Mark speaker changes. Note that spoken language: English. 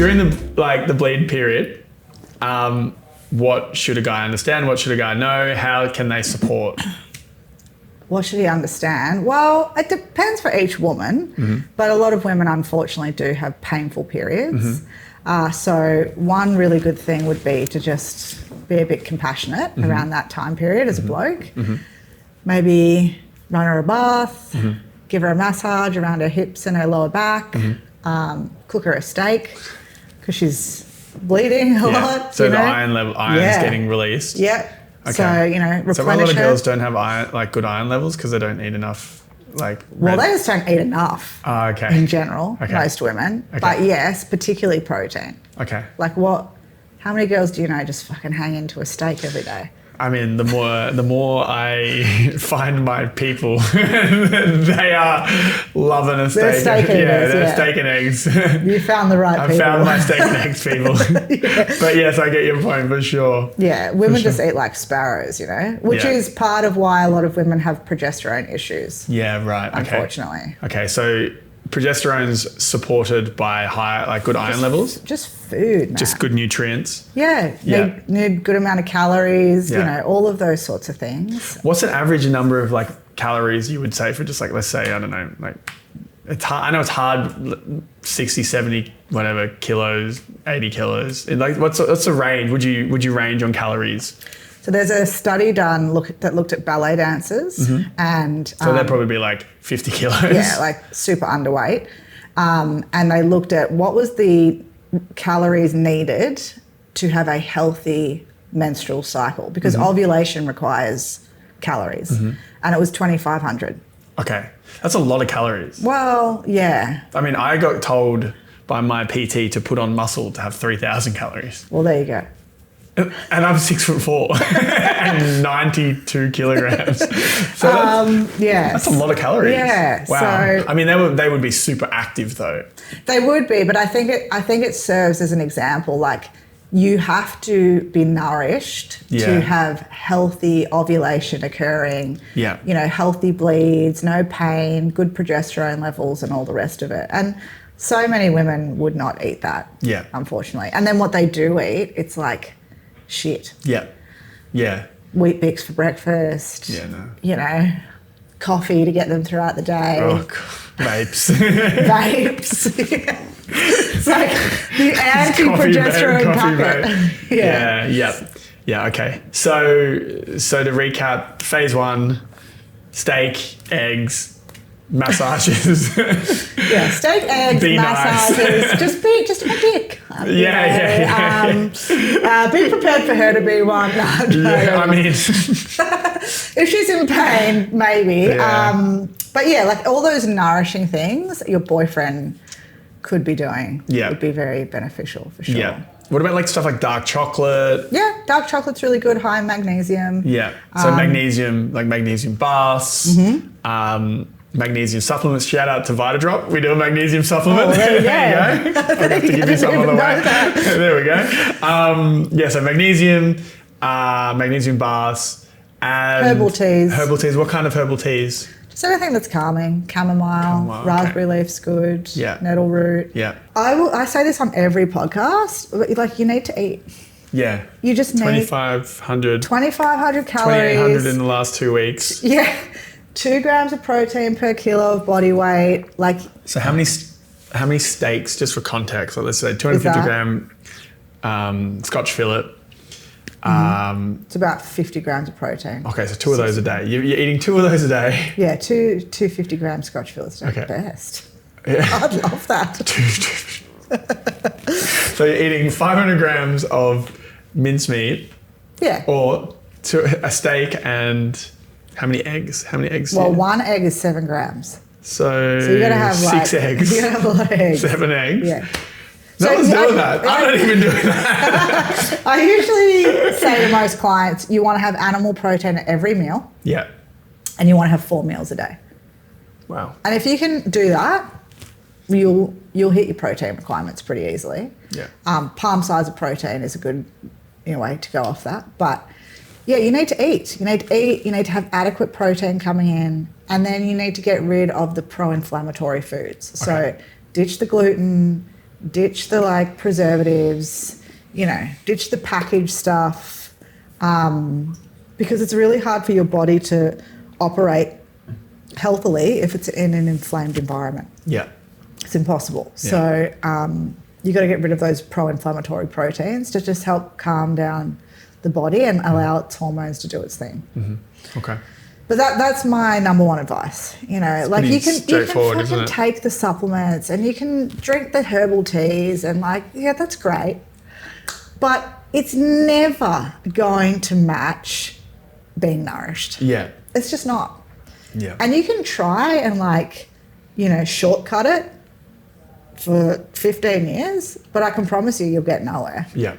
Speaker 1: during the bleed period, what should a guy understand? What should a guy know? How can they support?
Speaker 2: What should he understand? Well, it depends for each woman, but a lot of women unfortunately do have painful periods. So one really good thing would be to just be a bit compassionate around that time period as a bloke. Maybe run her a bath, give her a massage around her hips and her lower back, cook her a steak because she's bleeding a lot.
Speaker 1: So the iron's getting released.
Speaker 2: Yeah. Okay. So, replenish
Speaker 1: so a lot of girls don't have good iron levels because they don't eat enough, they
Speaker 2: just don't eat enough in general, most women.
Speaker 1: Okay.
Speaker 2: But yes, particularly protein.
Speaker 1: Okay.
Speaker 2: How many girls do you know just fucking hang into a steak every day?
Speaker 1: I mean, the more I find my people, they are loving a steak.
Speaker 2: They're steak eaters,
Speaker 1: they're steak and eggs.
Speaker 2: You found the right people.
Speaker 1: I found my steak and eggs people. But yes, I get your point for sure.
Speaker 2: Yeah, women just eat like sparrows, which is part of why a lot of women have progesterone issues.
Speaker 1: Yeah, right.
Speaker 2: Unfortunately.
Speaker 1: Okay, so progesterone's supported by good iron levels?
Speaker 2: Just food, man.
Speaker 1: Just good nutrients?
Speaker 2: Yeah. Need good amount of calories, all of those sorts of things.
Speaker 1: What's an average number of calories you would say for just let's say, I don't know, it's hard. I know it's hard, 60, 70, whatever, kilos, 80 kilos. What's the range? Would you range on calories?
Speaker 2: So there's a study done that looked at ballet dancers and...
Speaker 1: So they'd probably be 50 kilos.
Speaker 2: Yeah, super underweight. And they looked at what was the calories needed to have a healthy menstrual cycle because ovulation requires calories. And it was 2,500.
Speaker 1: Okay. That's a lot of calories.
Speaker 2: Well, yeah.
Speaker 1: I mean, I got told by my PT to put on muscle to have 3,000 calories.
Speaker 2: Well, there you go.
Speaker 1: And I'm 6'4" and 92 kilograms. So that's a lot of calories.
Speaker 2: Yeah.
Speaker 1: Wow.
Speaker 2: So,
Speaker 1: I mean, they would be super active though.
Speaker 2: They would be, but I think it serves as an example. You have to be nourished to have healthy ovulation occurring.
Speaker 1: Yeah.
Speaker 2: Healthy bleeds, no pain, good progesterone levels, and all the rest of it. And so many women would not eat that.
Speaker 1: Yeah.
Speaker 2: Unfortunately, and then what they do eat, it's shit.
Speaker 1: Yeah. Yeah.
Speaker 2: Wheat Bix for breakfast.
Speaker 1: Yeah, no.
Speaker 2: Coffee to get them throughout the day.
Speaker 1: Oh, vapes.
Speaker 2: Vapes. It's the anti-progesterone packet.
Speaker 1: Yeah, okay. So to recap, phase 1, steak, eggs, massages.
Speaker 2: Steak, eggs,
Speaker 1: be
Speaker 2: massages.
Speaker 1: Nice.
Speaker 2: Just a dick.
Speaker 1: Be
Speaker 2: prepared for her to be one.
Speaker 1: I mean,
Speaker 2: if she's in pain, maybe.
Speaker 1: Yeah.
Speaker 2: But all those nourishing things your boyfriend could be doing would be very beneficial for sure.
Speaker 1: Yeah. What about stuff like dark chocolate?
Speaker 2: Yeah, dark chocolate's really good, high in magnesium.
Speaker 1: Yeah. So magnesium, magnesium baths. Magnesium supplements. Shout out to Vitadrop. We do a magnesium supplement.
Speaker 2: Oh, there you go.
Speaker 1: I'll have to give you some on the way. There we go. So magnesium, magnesium baths, and
Speaker 2: herbal teas.
Speaker 1: Herbal teas. What kind of herbal teas?
Speaker 2: Just anything that's calming. Chamomile, raspberry leaf's good.
Speaker 1: Yeah.
Speaker 2: Nettle root.
Speaker 1: Yeah.
Speaker 2: I say this on every podcast, but you need to eat.
Speaker 1: Yeah.
Speaker 2: You just need
Speaker 1: 2,500
Speaker 2: calories.
Speaker 1: 2,800 in the last 2 weeks.
Speaker 2: Yeah. 2 grams of protein per kilo of body weight.
Speaker 1: So how many steaks, just for context, let's say 250 gram Scotch fillet.
Speaker 2: It's about 50 grams of protein.
Speaker 1: Okay, so 2 of those a day. You're eating 2 of those a day.
Speaker 2: Yeah, two 50-gram Scotch fillets are the best. Yeah. I'd love that.
Speaker 1: So you're eating 500 grams of mincemeat.
Speaker 2: Yeah.
Speaker 1: Or a steak and how many eggs?
Speaker 2: Well, 1 egg is 7 grams.
Speaker 1: So
Speaker 2: you got to have
Speaker 1: 6 eggs.
Speaker 2: You got to have a lot of eggs.
Speaker 1: 7 eggs.
Speaker 2: Yeah.
Speaker 1: No one's doing that. I'm not even doing that.
Speaker 2: I usually say to most clients, you want to have animal protein at every meal.
Speaker 1: Yeah.
Speaker 2: And you want to have 4 meals a day.
Speaker 1: Wow.
Speaker 2: And if you can do that, you'll hit your protein requirements pretty easily.
Speaker 1: Yeah.
Speaker 2: Palm size of protein is a good way to go off that. But yeah, you need to eat. You need to have adequate protein coming in, and then you need to get rid of the pro-inflammatory foods. So ditch the gluten, ditch the like preservatives, you know, ditch the packaged stuff, because it's really hard for your body to operate healthily if it's in an inflamed environment.
Speaker 1: Yeah.
Speaker 2: It's impossible.
Speaker 1: Yeah.
Speaker 2: So you got to get rid of those pro-inflammatory proteins to just help calm down the body and allow its hormones to do its thing.
Speaker 1: Mm-hmm. Okay.
Speaker 2: But that's my number one advice. You know,
Speaker 1: it's
Speaker 2: like you can
Speaker 1: fucking
Speaker 2: fucking take the supplements and you can drink the herbal teas and like, yeah, that's great. But it's never going to match being nourished.
Speaker 1: Yeah.
Speaker 2: It's just not.
Speaker 1: Yeah.
Speaker 2: And you can try and like, you know, shortcut it for 15 years, but I can promise you'll get nowhere.
Speaker 1: Yeah.